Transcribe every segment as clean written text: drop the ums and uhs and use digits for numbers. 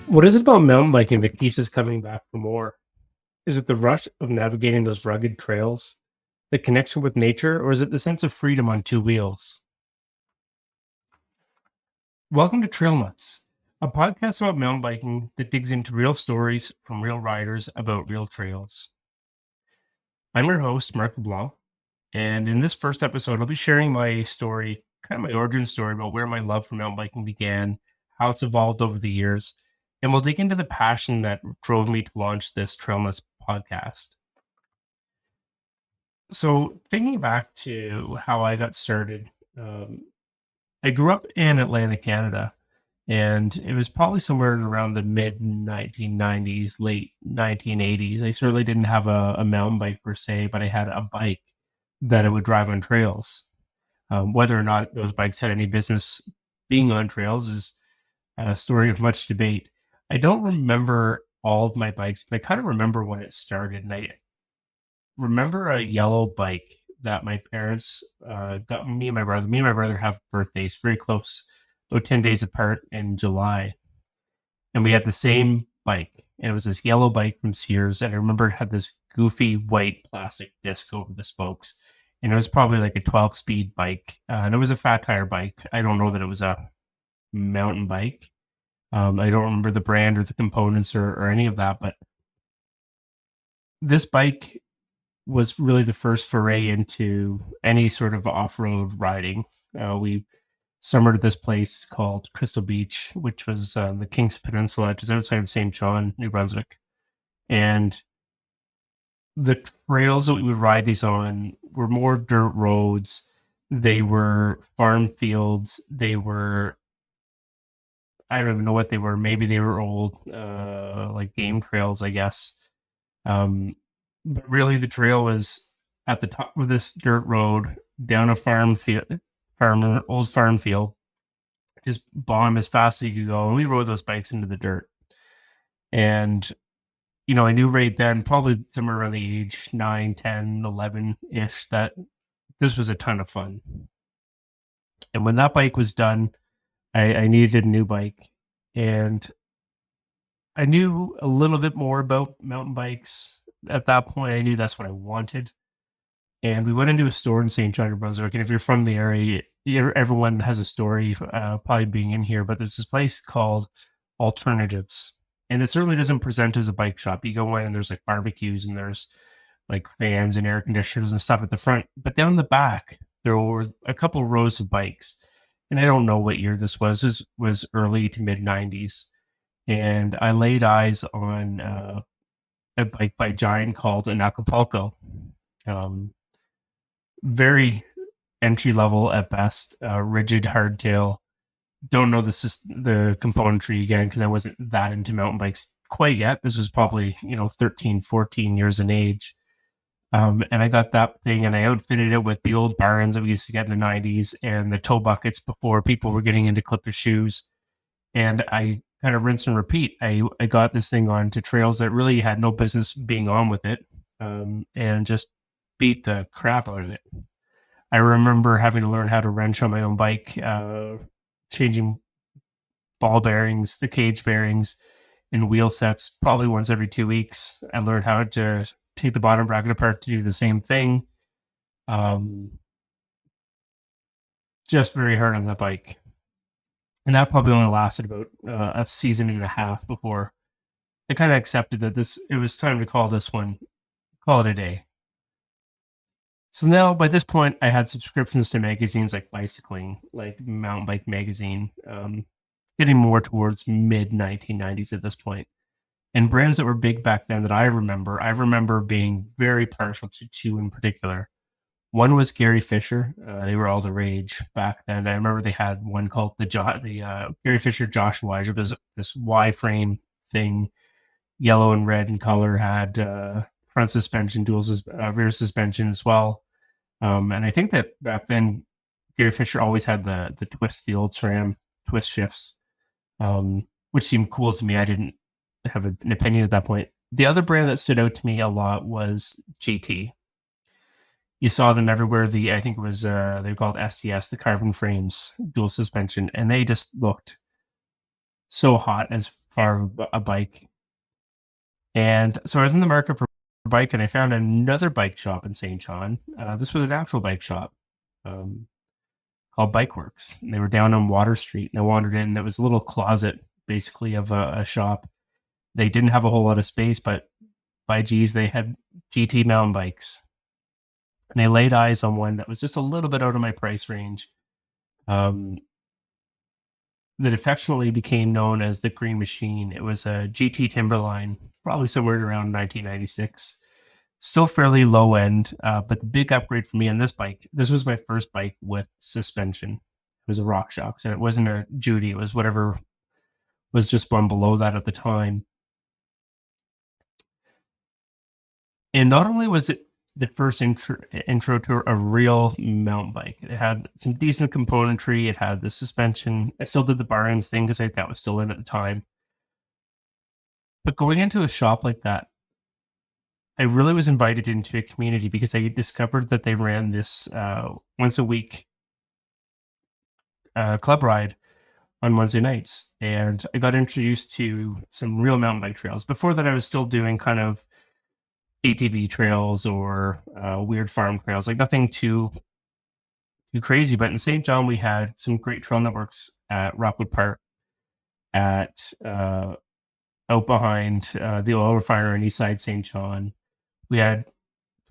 What is it about mountain biking that keeps us coming back for more? Is it the rush of navigating those rugged trails, the connection with nature, or is it the sense of freedom on two wheels? Welcome to Trail Nutz, a podcast about mountain biking that digs into real stories from real riders about real trails. I'm your host, Marc LeBlanc, and in this first episode, I'll be sharing my story, kind of my origin story about where my love for mountain biking began, how it's evolved over the years, and we'll dig into the passion that drove me to launch this Trail Nutz podcast. So, thinking back to how I got started, um, I grew up in Atlantic Canada, and it was probably somewhere around the mid 1990s, late 1980s. I certainly didn't have a mountain bike per se, but I had a bike that I would drive on trails. Whether or not those bikes had any business being on trails is a story of much debate. I don't remember all of my bikes, but I kind of remember when it started. And I remember a yellow bike that my parents got me and my brother. Me and my brother have birthdays very close, about 10 days apart in July. And we had the same bike. And it was this yellow bike from Sears. And I remember it had this goofy white plastic disc over the spokes. And it was probably like a 12-speed bike. And it was a fat tire bike. I don't know that it was a mountain bike. I don't remember the brand or the components or any of that. But this bike was really the first foray into any sort of off-road riding. We summered at this place called Crystal Beach, which was the Kings Peninsula, just outside of St. John, New Brunswick. And the trails that we would ride these on were more dirt roads. They were farm fields. They were, I don't even know what they were. Maybe they were old, like game trails, I guess. But really, the trail was at the top of this dirt road down a old farm field, just bomb as fast as you could go. And we rode those bikes into the dirt. And, I knew right then, probably somewhere around the age 9, 10, 11 ish, that this was a ton of fun. And when that bike was done, I needed a new bike. And I knew a little bit more about mountain bikes at that point. I knew that's what I wanted. And we went into a store in St. John, New Brunswick. And if you're from the area, everyone has a story, probably being in here. But there's this place called Alternatives. And it certainly doesn't present as a bike shop. You go in and there's like barbecues and there's like fans and air conditioners and stuff at the front. But down the back, there were a couple of rows of bikes. And I don't know what year this was. This was early to mid 90s. And I laid eyes on a bike by Giant called an Acapulco. Very entry level at best, rigid hardtail. Don't know the componentry again because I wasn't that into mountain bikes quite yet. This was probably 13, 14 years in age. And I got that thing and I outfitted it with the old barons that we used to get in the 90s and the toe buckets before people were getting into clipper shoes. And I kind of rinse and repeat. I got this thing onto trails that really had no business being on with it, and just beat the crap out of it. I remember having to learn how to wrench on my own bike, changing ball bearings, the cage bearings, and wheel sets probably once every 2 weeks. I learned how to take the bottom bracket apart to do the same thing. Just very hard on that bike. And that probably only lasted about a season and a half before I kind of accepted that it was time to call it a day. So now by this point, I had subscriptions to magazines like Bicycling, like Mountain Bike Magazine, getting more towards mid 1990s at this point. And brands that were big back then that I remember being very partial to two in particular. One was Gary Fisher. They were all the rage back then. I remember they had one called the Gary Fisher Joshua. It was this Y-frame thing, yellow and red in color, had front suspension, rear suspension as well. And I think that back then, Gary Fisher always had the twist, the old SRAM twist shifts, which seemed cool to me. I didn't have an opinion at that point. The other brand that stood out to me a lot was GT. You saw them everywhere. I think it was, they were called STS, the carbon frames, dual suspension, and they just looked so hot as far of a bike. And so I was in the market for a bike, and I found another bike shop in St. John. This was an actual bike shop um, called Bike Works. And they were down on Water Street. And I wandered in. There was a little closet, basically, of a shop. They didn't have a whole lot of space, but by geez, they had GT mountain bikes. And I laid eyes on one that was just a little bit out of my price range. Um, that affectionately became known as the Green Machine. It was a GT Timberline, probably somewhere around 1996. Still fairly low end, but the big upgrade for me on this bike, this was my first bike with suspension. It was a RockShox, and it wasn't a Judy. It was whatever was just one below that at the time. And not only was it the first intro to a real mountain bike, it had some decent componentry. It had the suspension. I still did the bar ends thing because that was still in at the time. But going into a shop like that, I really was invited into a community because I discovered that they ran this once a week club ride on Wednesday nights. And I got introduced to some real mountain bike trails. Before that, I was still doing kind of ATV trails or weird farm trails, like nothing too crazy. But in St. John, we had some great trail networks at Rockwood Park, at out behind the oil refinery in Eastside St. John. We had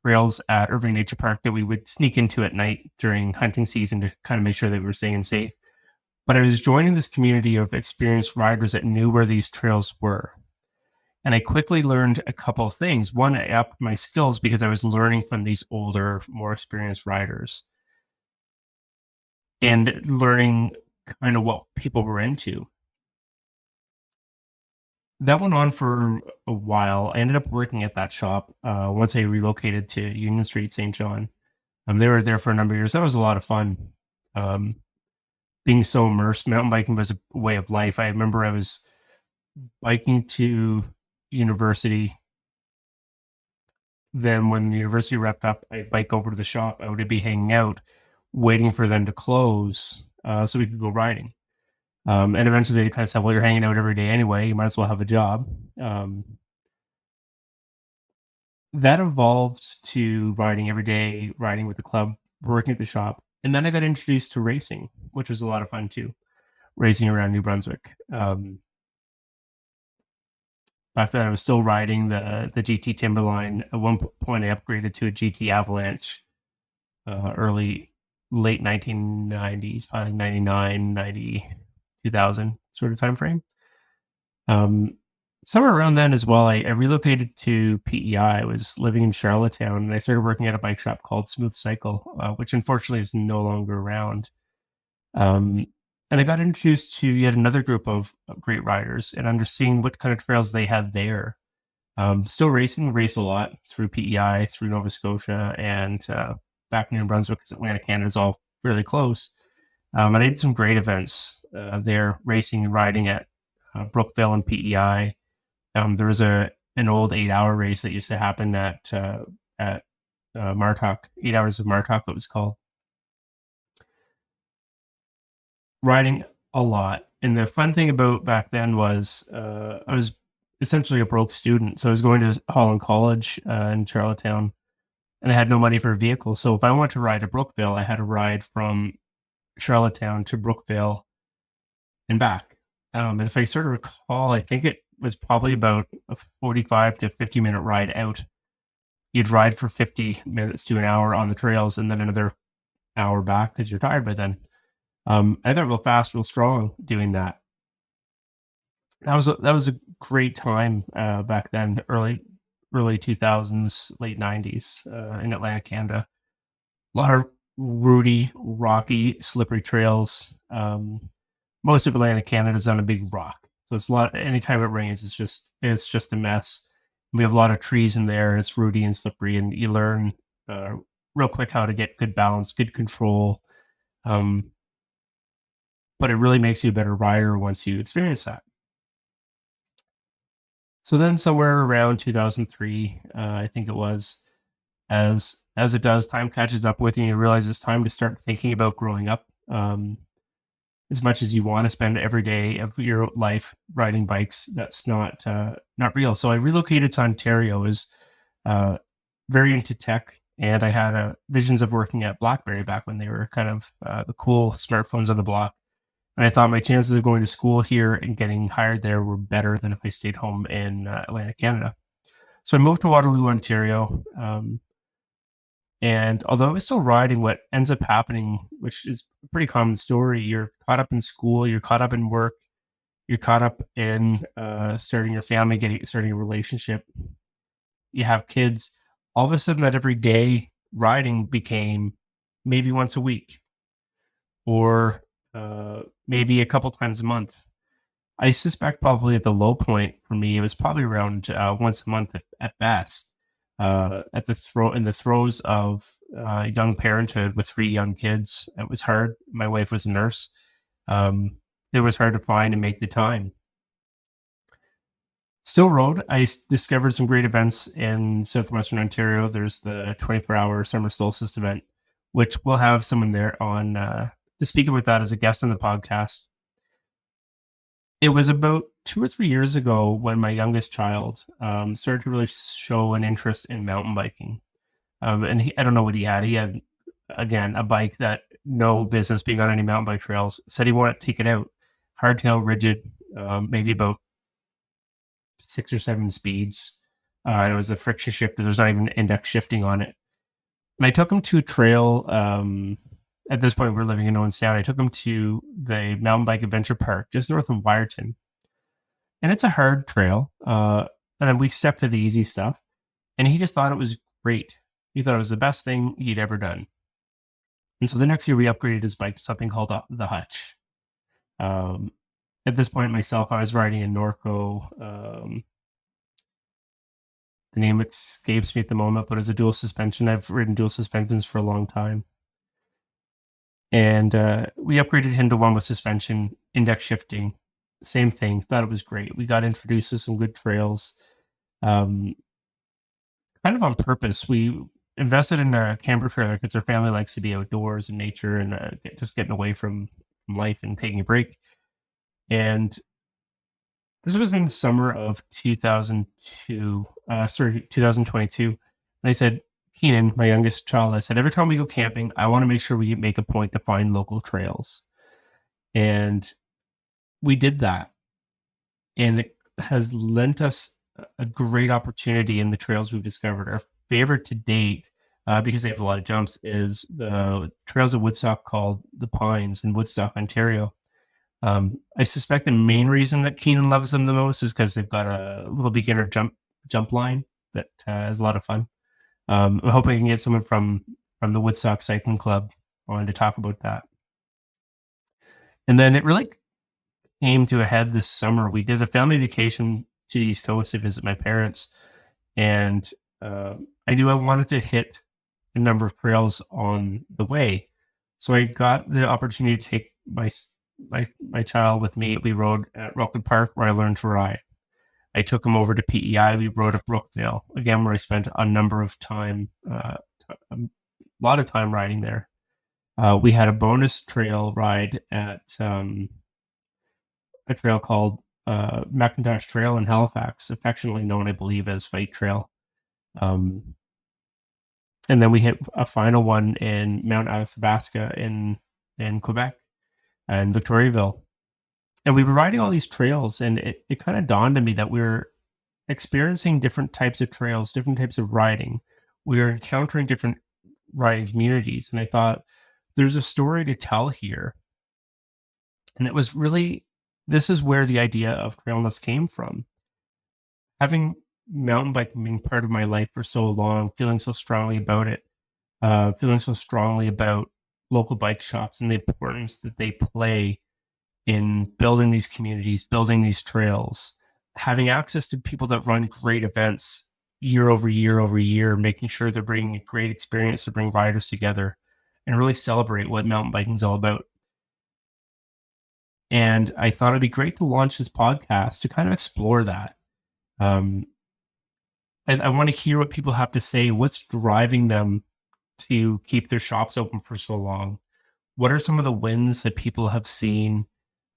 trails at Irving Nature Park that we would sneak into at night during hunting season to kind of make sure that we were staying safe. But I was joining this community of experienced riders that knew where these trails were. And I quickly learned a couple of things. One, I upped my skills because I was learning from these older, more experienced riders and learning kind of what people were into. That went on for a while. I ended up working at that shop once I relocated to Union Street, St. John. They were there for a number of years. That was a lot of fun. Um, Being so immersed, mountain biking was a way of life. I remember I was biking to university. Then when the university wrapped up, I'd bike over to the shop. I would be hanging out, waiting for them to close so we could go riding. And eventually they kind of said, well, you're hanging out every day anyway. You might as well have a job. Um, that evolved to riding every day, riding with the club, working at the shop. And then I got introduced to racing, which was a lot of fun too, racing around New Brunswick. After that, I was still riding the GT Timberline. At one point, I upgraded to a GT Avalanche, late 1990s, probably 99, 90, 2000 sort of time frame. Somewhere around then as well, I relocated to PEI. I was living in Charlottetown, and I started working at a bike shop called Smooth Cycle, which unfortunately is no longer around. Um, and I got introduced to yet another group of great riders and understanding what kind of trails they had there. Still racing, race a lot through PEI, through Nova Scotia, and back in New Brunswick, because Atlantic Canada is all really close. And I did some great events there, racing and riding at Brookville and PEI. There was an old 8-hour race that used to happen at Martok, 8 Hours of Martok, it was called. Riding a lot. And the fun thing about back then was I was essentially a broke student. So I was going to Holland College in Charlottetown, and I had no money for a vehicle. So if I wanted to ride to Brookville, I had to ride from Charlottetown to Brookville and back. And if I sort of recall, I think it was probably about a 45 to 50-minute ride out. You'd ride for 50 minutes to an hour on the trails and then another hour back because you're tired by then. I thought real fast, real strong doing that. That was a great time back then, early 2000s, late 90s in Atlantic Canada. A lot of rooty, rocky, slippery trails. Most of Atlantic Canada is on a big rock, so it's a lot. Anytime it rains, it's just a mess. We have a lot of trees in there. It's rooty and slippery, and you learn real quick how to get good balance, good control. But it really makes you a better rider once you experience that. So then, somewhere around 2003, I think it was, as it does, time catches up with you. And you realize it's time to start thinking about growing up. as much as you want to spend every day of your life riding bikes, that's not real. So I relocated to Ontario. Was uh, very into tech, and I had visions of working at BlackBerry back when they were kind of the cool smartphones on the block. And I thought my chances of going to school here and getting hired there were better than if I stayed home in Atlantic Canada. So I moved to Waterloo, Ontario. And although I was still riding, what ends up happening, which is a pretty common story, you're caught up in school, you're caught up in work, you're caught up in starting your family, starting a relationship. You have kids. All of a sudden, that every day riding became maybe once a week or maybe a couple times a month. I suspect probably at the low point for me, it was probably around once a month at best. In the throes of young parenthood with three young kids, it was hard. My wife was a nurse. It was hard to find and make the time. Still rode. Discovered some great events in southwestern Ontario. There's the 24-hour summer solstice event, which we'll have someone there on to speak about that as a guest on the podcast. It was about 2 or 3 years ago when my youngest child, started to really show an interest in mountain biking. And I don't know what he had. He had, again, a bike that no business being on any mountain bike trails. Said he wanted to take it out. Hardtail, rigid, maybe about 6 or 7 speeds. And it was a friction shifter. There's not even index shifting on it. And I took him to a trail. At this point, we're living in Owen Sound. I took him to the mountain bike adventure park just north of Wyerton. And it's a hard trail. And then we stuck to the easy stuff. And he just thought it was great. He thought it was the best thing he'd ever done. And so the next year, we upgraded his bike to something called the Hutch. At this point, myself, I was riding in Norco. The name escapes me at the moment, but it's a dual suspension. I've ridden dual suspensions for a long time. And we upgraded him to one with suspension, index shifting, same thing. Thought it was great. We got introduced to some good trails, kind of on purpose. We invested in a camper trailer because our family likes to be outdoors in nature and just getting away from life and taking a break. And this was in the summer of 2022. And I said, Keenan, my youngest child, I said, every time we go camping, I want to make sure we make a point to find local trails. And we did that. And it has lent us a great opportunity in the trails we've discovered. Our favorite to date, because they have a lot of jumps, is the trails of Woodstock called the Pines in Woodstock, Ontario. I suspect the main reason that Keenan loves them the most is because they've got a little beginner jump line that is a lot of fun. I'm hoping I can get someone from the Woodstock Cycling Club on to talk about that. And then it really came to a head this summer. We did a family vacation to the East Coast to visit my parents, and I knew I wanted to hit a number of trails on the way. So I got the opportunity to take my child with me. We rode at Rockwood Park where I learned to ride. I took him over to PEI. We rode at Brookvale, again, where I spent a lot of time riding there. We had a bonus trail ride at a trail called McIntosh Trail in Halifax, affectionately known, I believe, as Fight Trail. And then we hit a final one in Mount Athabasca in Quebec and Victoriaville. And we were riding all these trails, and it kind of dawned on me that we were experiencing different types of trails, different types of riding. We were encountering different riding communities. And I thought, there's a story to tell here. And it was really, this is where the idea of Trail Nutz came from. Having mountain biking being part of my life for so long, feeling so strongly about it, feeling so strongly about local bike shops and the importance that they play in building these communities, building these trails, having access to people that run great events year over year over year, making sure they're bringing a great experience to bring riders together and really celebrate what mountain biking is all about. And I thought it'd be great to launch this podcast to kind of explore that. I want to hear what people have to say. What's driving them to keep their shops open for so long? What are some of the wins that people have seen,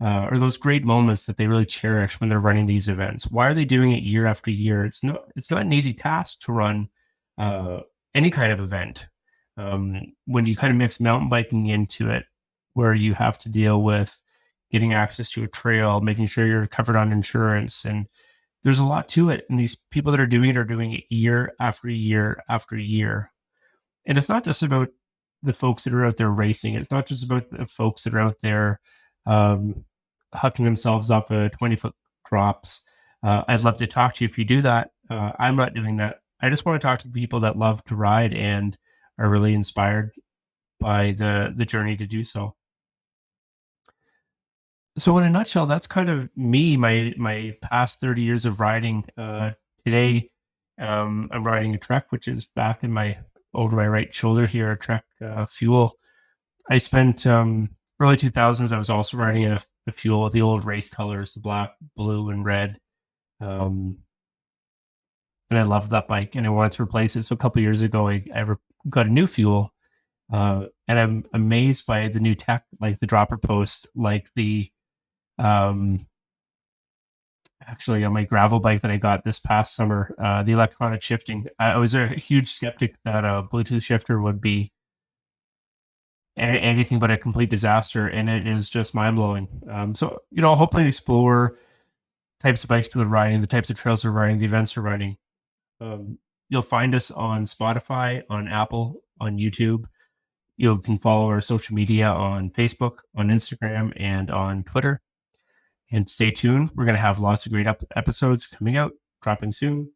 or those great moments that they really cherish when they're running these events? Why are they doing it year after year? It's not an easy task to run uh, any kind of event. When you kind of mix mountain biking into it, where you have to deal with getting access to a trail, making sure you're covered on insurance, and there's a lot to it. And these people that are doing it year after year after year. And it's not just about the folks that are out there racing. It's not just about the folks that are out there um, hucking themselves off a 20-foot drops. I'd love to talk to you if you do that. I'm not doing that. I just want to talk to people that love to ride and are really inspired by the journey to do so. So in a nutshell, that's kind of me, my past 30 years of riding. Today, I'm riding a Trek, which is back in my over my right shoulder here, a Trek Fuel. I spent early 2000s. I was also riding a Fuel with the old race colors, the black, blue, and red. Um, and I loved that bike, and I wanted to replace it. So a couple of years ago, I got a new Fuel, and I'm amazed by the new tech, like the dropper post, like the um, actually on my gravel bike that I got this past summer, the electronic shifting. I was a huge skeptic that a Bluetooth shifter would be anything but a complete disaster, and it is just mind blowing. So I'll hopefully explore types of bikes people are riding, the types of trails they're riding, the events they're riding. You'll find us on Spotify, on Apple, on YouTube. You can follow our social media on Facebook, on Instagram, and on Twitter. And stay tuned. We're going to have lots of great episodes coming out, dropping soon.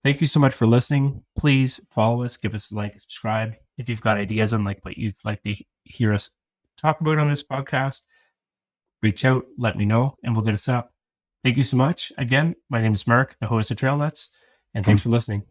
Thank you so much for listening. Please follow us, give us a like, subscribe. If you've got ideas on like what you'd like to hear us talk about on this podcast, reach out, let me know, and we'll get it set up. Thank you so much. Again, my name is Marc, the host of Trail Nutz, and thanks for listening.